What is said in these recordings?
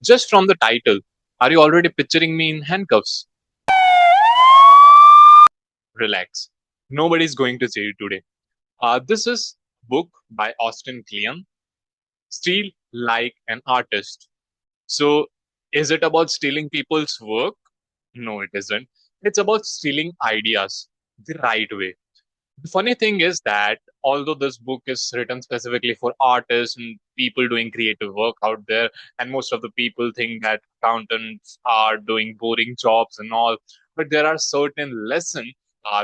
Just from the title, are you already picturing me in handcuffs? Relax. Nobody's going to see you today. This is book by Austin Kleon, Steal Like an Artist. So, is it about stealing people's work? No, it isn't. It's about stealing ideas the right way. The funny thing is that although this book is written specifically for artists and people doing creative work out there, and most of the people think that accountants are doing boring jobs and all, but there are certain lessons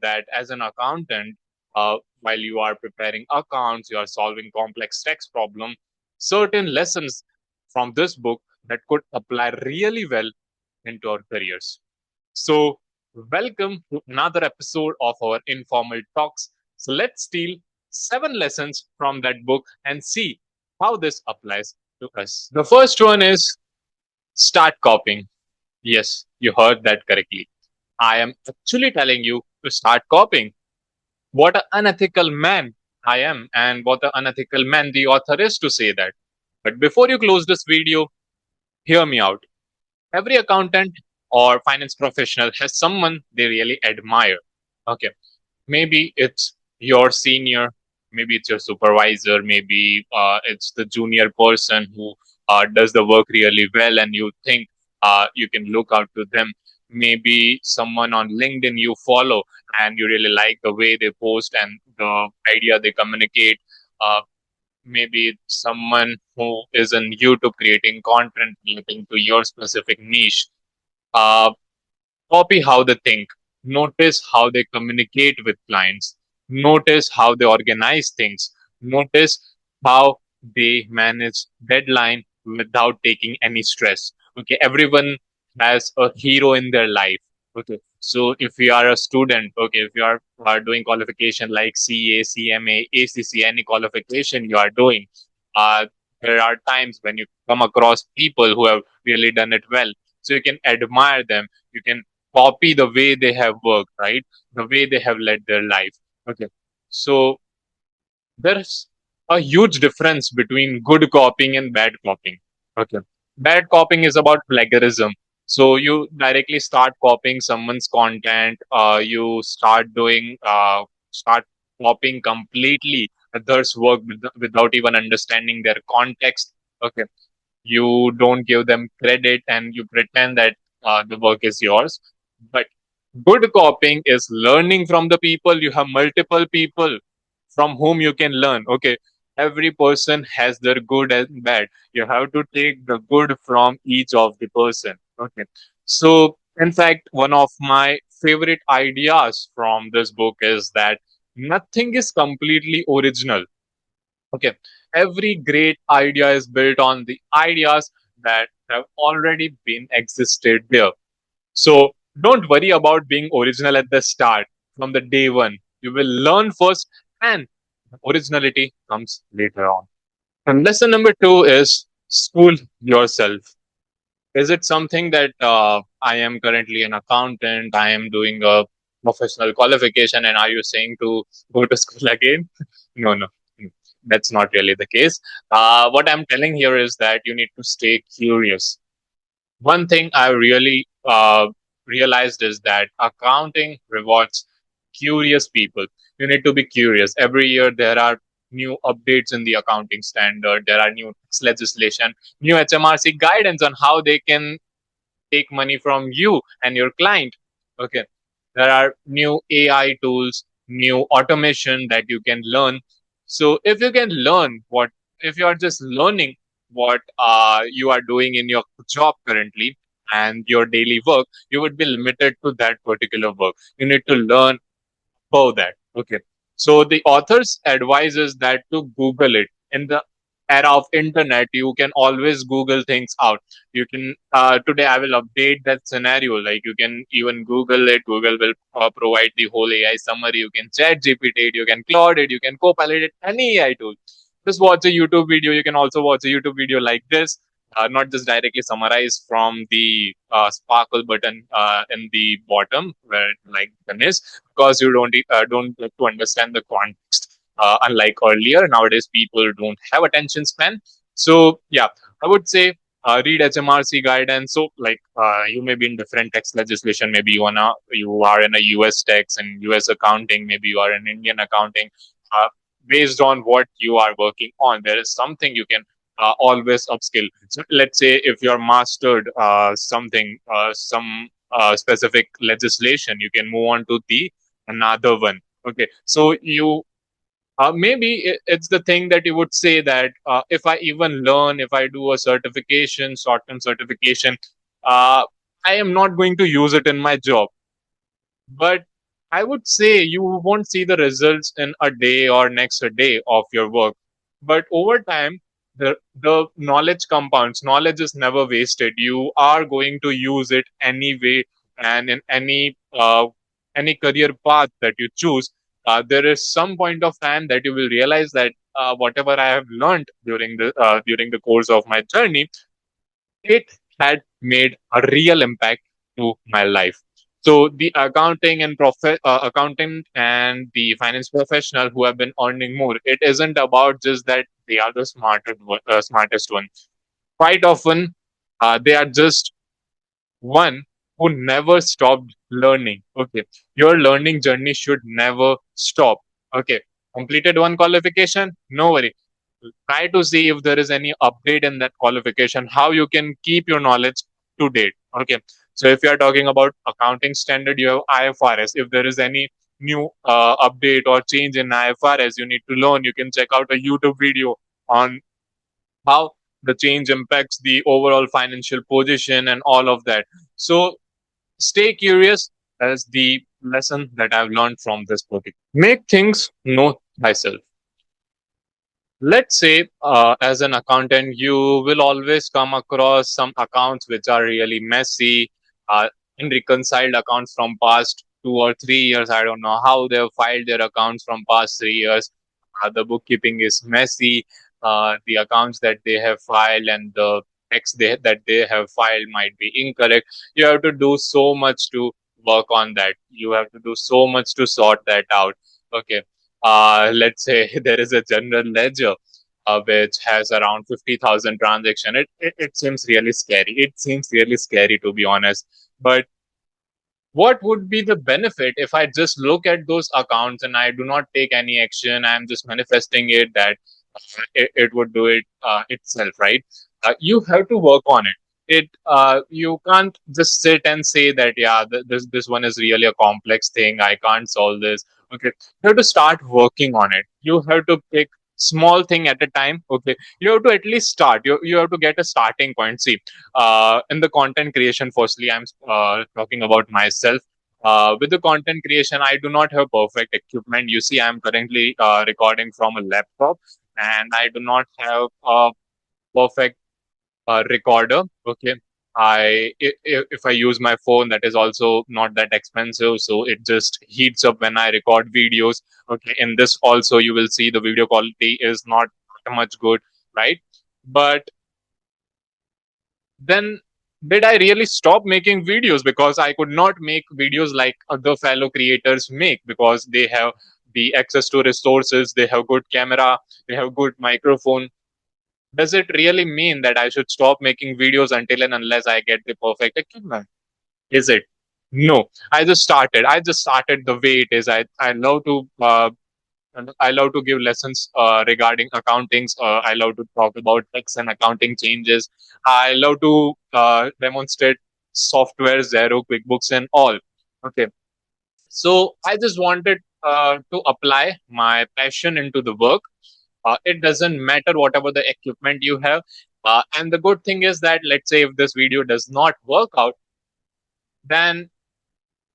that as an accountant, while you are preparing accounts, you are solving complex tax problem, certain lessons from this book that could apply really well into our careers. So, welcome to another episode of our informal talks. So, let's steal 7 lessons from that book and see how this applies to us. The first one is start copying. Yes, you heard that correctly. I am actually telling you to start copying. What an unethical man I am, and what an unethical man the author is to say that. But before you close this video, hear me out. Every accountant or finance professional has someone they really admire. Okay, maybe it's your senior, maybe it's your supervisor, maybe it's the junior person who does the work really well, and you think you can look out to them. Maybe someone on LinkedIn you follow and you really like the way they post and the idea they communicate. Uh, Maybe it's someone who is on YouTube creating content relating to your specific niche. uh, Copy how they think. Notice how they communicate with clients. Notice how they organize things. Notice how they manage deadline without taking any stress. Okay, everyone has a hero in their life. Okay, so if you are a student, okay, if you are doing qualification like CA, CMA, ACCA, any qualification you are doing, uh, there are times when you come across people who have really done it well. So you can admire them. You can copy the way they have worked, right? The way they have led their life. Okay. So there's a huge difference between good copying and bad copying. Okay. Bad copying is about plagiarism. So you directly start copying someone's content, start copying completely others' work without even understanding their context. Okay, you don't give them credit and you pretend that the work is yours. But good copying is learning from the people. You have multiple people from whom you can learn. Okay, every person has their good and bad. You have to take the good from each of the person. Okay, so in fact, one of my favorite ideas from this book is that nothing is completely original. Okay, every great idea is built on the ideas that have already been existed there. So don't worry about being original at the start. From the day one, you will learn first, and originality comes later on. And lesson number 2 is school yourself. Is it something that I am currently an accountant, I am doing a professional qualification, and are you saying to go to school again? No, no, no, that's not really the case. What I'm telling here is that you need to stay curious. One thing I really realized is that accounting rewards curious people. You need to be curious. Every year there are new updates in the accounting standard. There are new tax legislation, new HMRC guidance on how they can take money from you and your client. Okay, there are new AI tools, new automation that you can learn. So if you can learn what, if you are just learning what you are doing in your job currently and your daily work, you would be limited to that particular work. You need to learn about that. Okay. So the authors advises that to Google it. In the era of internet, you can always Google things out. You can today I will update that scenario. Like you can even Google it. Google will provide the whole AI summary. You can chat GPT it. You can Claude it. You can Copilot it. Any AI tool. Just watch a YouTube video. You can also watch a YouTube video like this. Not just directly summarized from the sparkle button in the bottom where like button is, because you don't get to understand the context. Unlike earlier, nowadays people don't have attention span. So yeah, I would say read HMRC guidance. So, like, you may be in different tax legislation. Maybe you are in a US tax and US accounting. Maybe you are in Indian accounting. Uh, Based on what you are working on, there is something you can always upskill. So, let's say if you're mastered some specific legislation, you can move on to the another one. Okay, so maybe it's the thing that you would say that if I even learn, if I do a certification, short-term certification, uh, I am not going to use it in my job. But I would say you won't see the results in a day or next a day of your work. But over time, the knowledge compounds. Knowledge is never wasted. You are going to use it anyway, and in any career path that you choose, there is some point of time that you will realize that whatever I have learned during the course of my journey, it had made a real impact to my life. So the accountant and the finance professional who have been earning more, it isn't about just that they are the smartest one. Quite often, they are just one who never stopped learning. Okay, your learning journey should never stop. Okay, completed one qualification, no worry, try to see if there is any update in that qualification, how you can keep your knowledge to date. Okay, so if you are talking about accounting standard, you have IFRS. If there is any new update or change in IFRS you need to learn, you can check out a YouTube video on how the change impacts the overall financial position and all of that. So stay curious as the lesson that I've learned from this book. Make things know thyself. Let's say, as an accountant, you will always come across some accounts which are really messy, unreconciled accounts from past 2 or 3 years. I don't know how they've filed their accounts from past 3 years. The bookkeeping is messy. The accounts that they have filed and the that they have filed might be incorrect. You have to do so much to work on that. You have to do so much to sort that out. Okay, let's say there is a general ledger which has around 50,000 transactions. It seems really scary. It seems really scary, to be honest. But what would be the benefit if I just look at those accounts and I do not take any action? I'm just manifesting it that it would do it itself, right? You have to work on it. You can't just sit and say that yeah, this one is really a complex thing. I can't solve this. Okay, you have to start working on it. You have to pick small thing at a time. Okay, you have to at least start. You have to get a starting point. See, in the content creation, firstly, I'm talking about myself. With the content creation, I do not have perfect equipment. You see, I'm currently recording from a laptop and I do not have a perfect recorder. Okay. If I use my phone, that is also not that expensive, so it just heats up when I record videos. Okay, in this also you will see the video quality is not much good, right? But then did I really stop making videos because I could not make videos like other fellow creators make because they have the access to resources, they have good camera, they have good microphone? Does it really mean that I should stop making videos until and unless I get the perfect equipment? Is it? No. I just started the way it is. I love to give lessons regarding accountings. I love to talk about tax and accounting changes. I love to demonstrate software, Zero, QuickBooks, and all. Okay. So I just wanted to apply my passion into the work. It doesn't matter whatever the equipment you have. And the good thing is that, let's say, if this video does not work out, then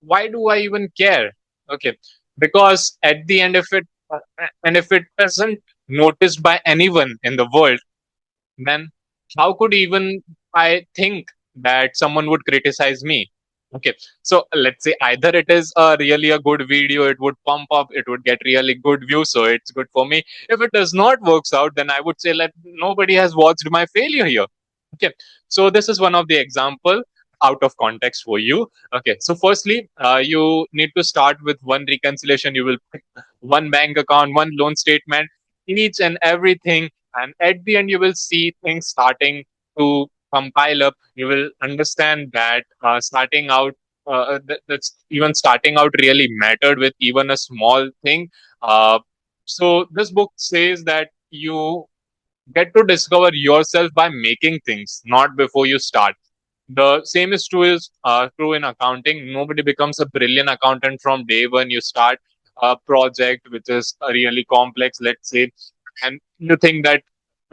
why do I even care? Okay, because at the end, if it isn't noticed by anyone in the world, then how could even I think that someone would criticize me? Okay, so let's say either it is really a good video, it would pump up, it would get really good views, so it's good for me. If it does not works out, then I would say that nobody has watched my failure here. Okay, so this is one of the example out of context for you. Okay, so firstly, you need to start with one reconciliation. You will pick one bank account, one loan statement, each and everything, and at the end you will see things starting to compile up, you will understand that that's even starting out really mattered with even a small thing. Uh, so this book says that you get to discover yourself by making things, not before you start. The same is true in accounting. Nobody becomes a brilliant accountant from day one. You start a project which is really complex, let's say, and you think that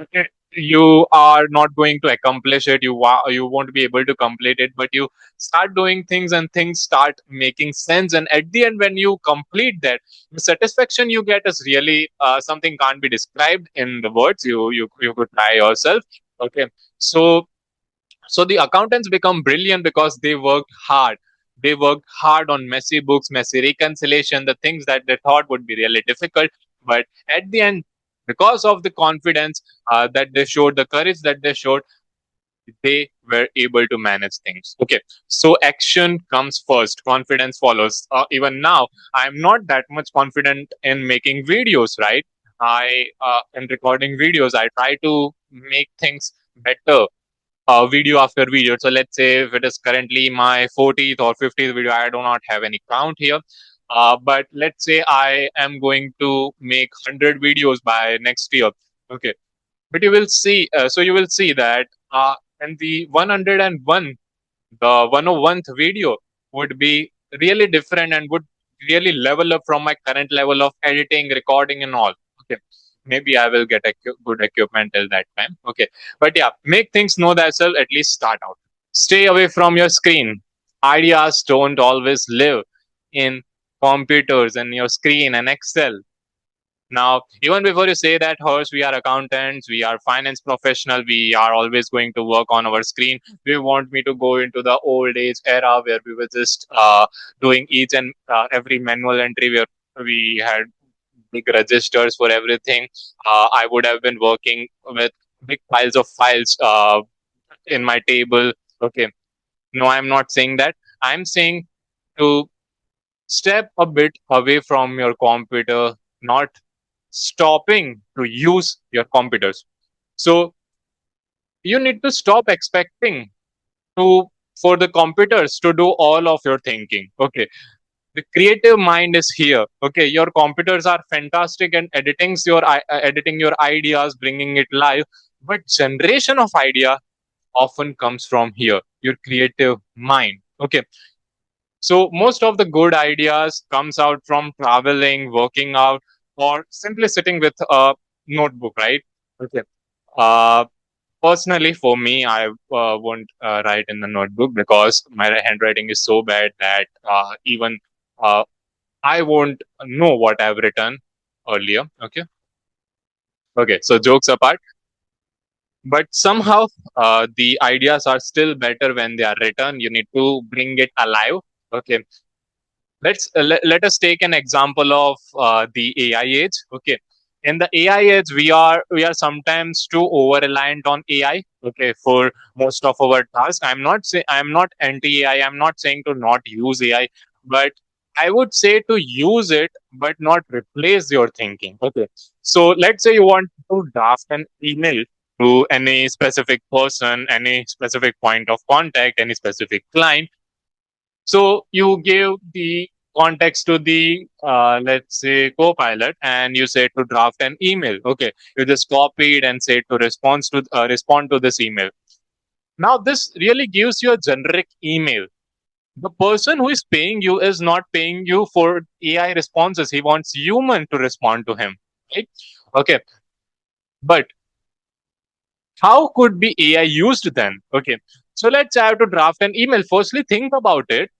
okay, you are not going to accomplish it. You won't be able to complete it, but you start doing things and things start making sense. And at the end, when you complete that, the satisfaction you get is really something can't be described in the words. You could try yourself. Okay, so so the accountants become brilliant because they worked hard. They worked hard on messy books, messy reconciliation, the things that they thought would be really difficult. But at the end, because of the confidence that they showed, the courage that they showed, they were able to manage things. Okay, so action comes first, confidence follows. Even now, I'm not that much confident in making videos, right? I in recording videos, I try to make things better video after video. So let's say if it is currently my 40th or 50th video, I do not have any count here. But let's say I am going to make 100 videos by next year. Okay. But you will see, so you will see that in the 101, the 101th video would be really different and would really level up from my current level of editing, recording, and all. Okay. Maybe I will get good equipment till that time. Okay. But yeah, make things know thyself, at least start out. Stay away from your screen. Ideas don't always live in computers and your screen and Excel. Now, even before you say that, Hers, we are accountants, we are finance professional, we are always going to work on our screen. Do you want me to go into the old age era where we were just doing each and every manual entry where we had big registers for everything? I would have been working with big piles of files in my table. Okay. No, I'm not saying that. I'm saying to step a bit away from your computer, not stopping to use your computers. So you need to stop expecting to for the computers to do all of your thinking. Okay. The creative mind is here. Okay, your computers are fantastic and editing your ideas, bringing it live, but generation of idea often comes from here, your creative mind. Okay, so most of the good ideas comes out from traveling, working out, or simply sitting with a notebook, right? Okay. uh, Personally, for me, I won't write in the notebook because my handwriting is so bad that even uh, I won't know what I've written earlier. Okay. Okay. So jokes apart, but somehow the ideas are still better when they are written. You need to bring it alive. Okay. Let us take an example of the AI age. Okay. In the AI age, we are sometimes too over reliant on AI. Okay, for most of our tasks. I'm not anti AI. I'm not saying to not use AI, but I would say to use it, but not replace your thinking. Okay, so let's say you want to draft an email to any specific person, any specific point of contact, any specific client. So you give the context to the let's say co-pilot, and you say to draft an email. Okay, you just copied and say to respond to this email. Now this really gives you a generic email. The person who is paying you is not paying you for AI responses. He wants human to respond to him, right? Okay, but how could be AI used then? Okay, so let's say I have to draft an email. Firstly, think about it.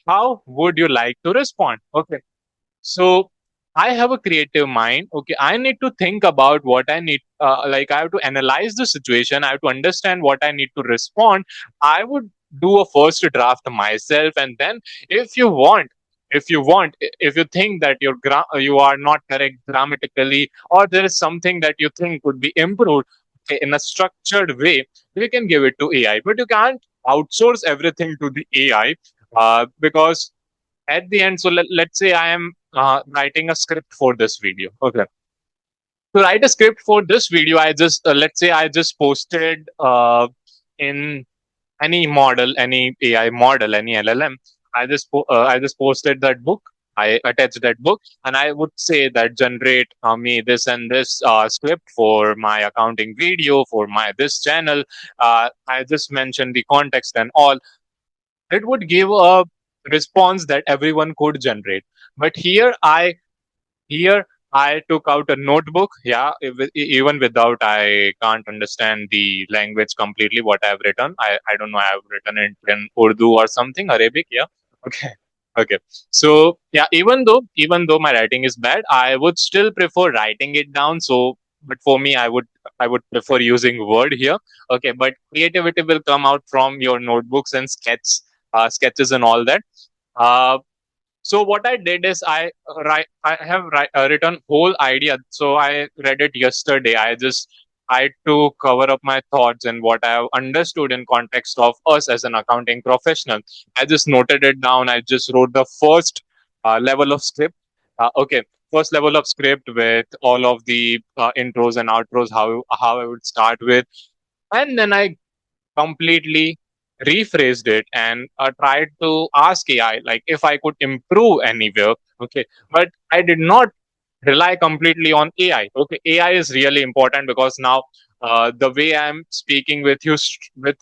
How would you like to respond? Okay, so I have a creative mind. Okay, I need to think about what I need. Like I have to analyze the situation. I have to understand what I need to respond. I would do a first draft myself, and then if you want, if you think that you are not correct grammatically, or there is something that you think could be improved, okay, in a structured way, you can give it to AI. But you can't outsource everything to the AI because at the end, so let's say I am writing a script for this video. Okay, to write a script for this video, I just let's say I just posted in any model, any AI model, any LLM. I just posted that book. I attached that book, and I would say that generate me this and this script for my accounting video for my this channel. I just mentioned the context and all. It would give a response that everyone could generate. But here I took out a notebook. Yeah, even without, I can't understand the language completely. What I've written, I don't know. I've written it in Urdu or something, Arabic. Yeah. Okay. Okay. So yeah, even though my writing is bad, I would still prefer writing it down. So, but for me, I would prefer using Word here. Okay, but creativity will come out from your notebooks and sketches and all that. Uh, so what I did is I have written whole idea. So I read it yesterday. I to cover up my thoughts and what I have understood in context of us as an accounting professional. I just noted it down. I just wrote the first level of script. Okay, first level of script with all of the intros and outros. How I would start with, and then I completely rephrased it and tried to ask AI like if I could improve anywhere. Okay, but I did not rely completely on AI. Okay, AI is really important because now the way I'm speaking with you with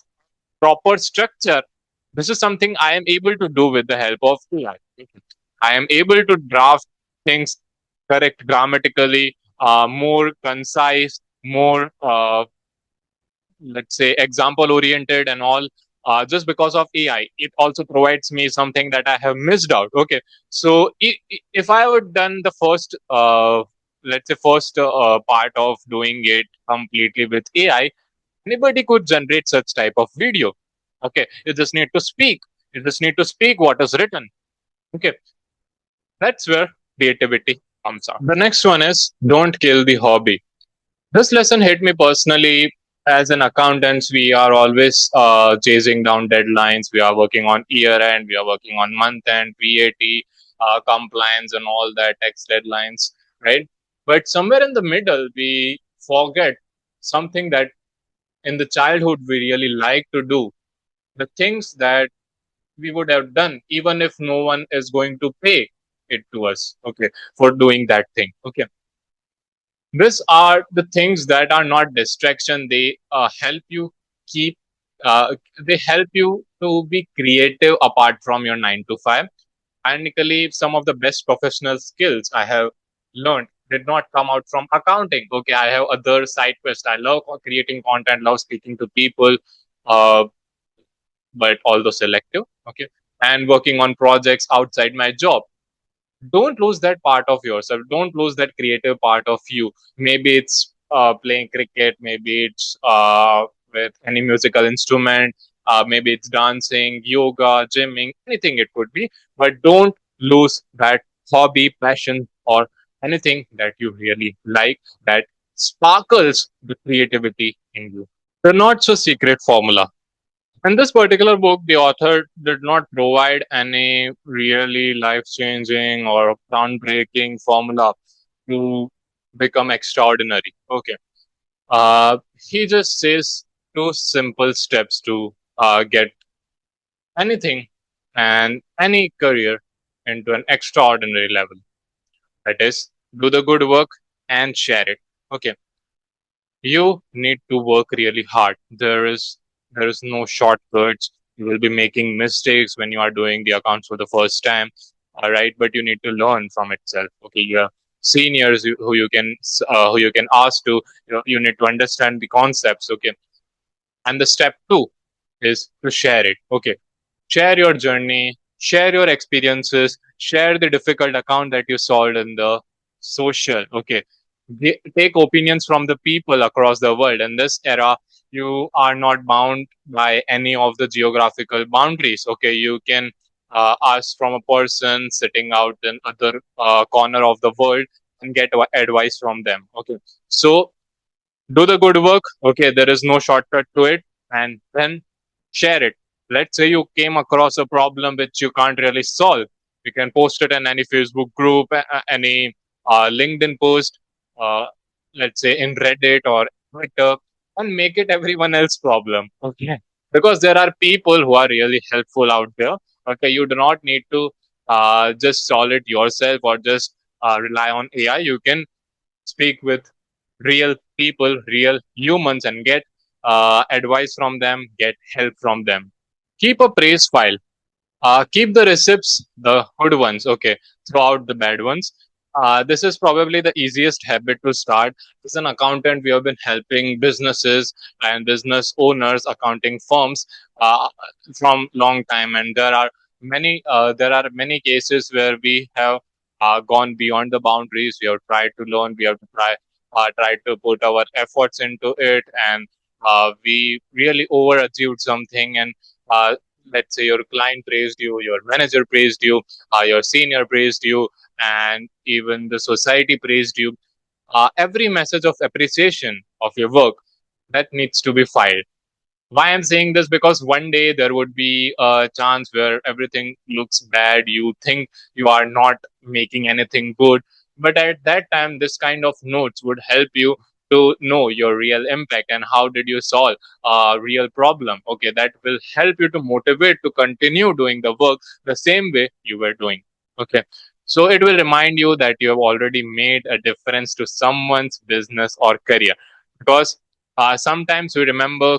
proper structure, this is something I am able to do with the help of AI. I am able to draft things correct grammatically, more concise, more let's say example oriented and all, just because of AI. It also provides me something that I have missed out. Okay, so if I would done the first let's say first part of doing it completely with AI, anybody could generate such type of video. Okay, you just need to speak, what is written. Okay, that's where creativity comes out. The next one is don't kill the hobby. This lesson hit me personally. As an accountant, we are always chasing down deadlines. We are working on year end, we are working on month end, VAT, compliance, and all that, tax deadlines, right? But somewhere in the middle, we forget something that in the childhood we really like to do. The things that we would have done, even if no one is going to pay it to us, okay, for doing that thing. Okay, these are the things that are not distraction. They help you keep uh, they help you to be creative apart from your 9 to 5. Ironically, some of the best professional skills I have learned did not come out from accounting. Okay, I have other side quests. I love creating content, love speaking to people, uh, but although selective. Okay, and working on projects outside my job. Don't lose that part of yourself. Don't lose that creative part of you. Maybe it's playing cricket, maybe it's with any musical instrument, maybe it's dancing, yoga, gymming, anything it could be. But don't lose that hobby, passion, or anything that you really like that sparkles the creativity in you. The not so secret formula. In this particular book, the author did not provide any really life changing or groundbreaking formula to become extraordinary. Okay. He just says two simple steps to get anything and any career into an extraordinary level. That is, do the good work and share it. Okay. You need to work really hard. There is no shortcuts. You will be making mistakes when you are doing the accounts for the first time. All right, but you need to learn from itself. Okay, you have seniors who you can ask to. You need to understand the concepts. Okay, and the step two is to share it. Okay, share your journey, share your experiences, share the difficult account that you solved in the social. Okay, take opinions from the people across the world. In this era, you are not bound by any of the geographical boundaries. Okay, you can ask from a person sitting out in other corner of the world and get advice from them. Okay, so do the good work. Okay, there is no shortcut to it, and then share it. Let's say you came across a problem which you can't really solve. You can post it in any Facebook group, any LinkedIn post, uh, let's say in Reddit or Twitter. and make it everyone else's problem. Okay. Because there are people who are really helpful out there. Okay. You do not need to just solve it yourself or just rely on AI. You can speak with real people, real humans, and get advice from them, get help from them. Keep a praise file. Keep the receipts, the good ones, okay, throughout the bad ones. This is probably the easiest habit to start. As an accountant, we have been helping businesses and business owners, accounting firms, from long time, and there are many cases where we have gone beyond the boundaries. We have tried to learn. We have to try to put our efforts into it, and we really overachieved something, and uh, let's say your client praised you, your manager praised you, your senior praised you, and even the society praised you. Every message of appreciation of your work that needs to be filed. Why I'm saying this? Because one day there would be a chance where everything looks bad. You think you are not making anything good, but at that time, this kind of notes would help you to know your real impact and how did you solve a real problem. Okay, that will help you to motivate to continue doing the work the same way you were doing. Okay, so it will remind you that you have already made a difference to someone's business or career. Because sometimes we remember,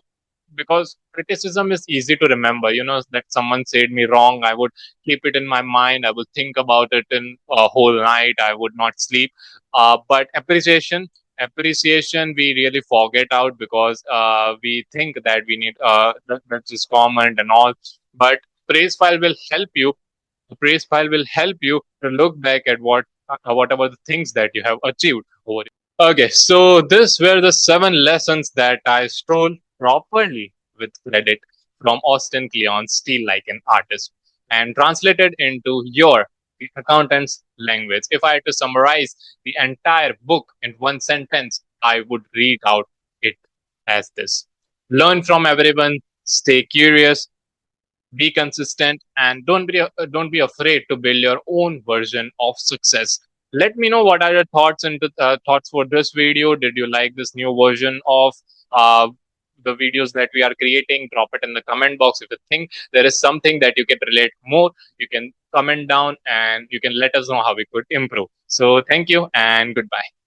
because criticism is easy to remember, that someone said me wrong, I would keep it in my mind, I would think about it in a whole night, I would not sleep. But appreciation we really forget out, because we think that we need that's just comment and all. But praise file will help you praise file will help you to look back at whatever the things that you have achieved over. Okay, so this were the 7 lessons that I stole properly with credit from Austin Kleon, Steal Like an Artist, and translated into your accountant's language. If I had to summarize the entire book in one sentence, I would read out it as this: learn from everyone, stay curious, be consistent, and don't be afraid to build your own version of success. Let me know what are your thoughts for this video. Did you like this new version of uh, the videos that we are creating? Drop it in the comment box. If you think there is something that you can relate more, you can comment down and you can let us know how we could improve. So thank you and goodbye.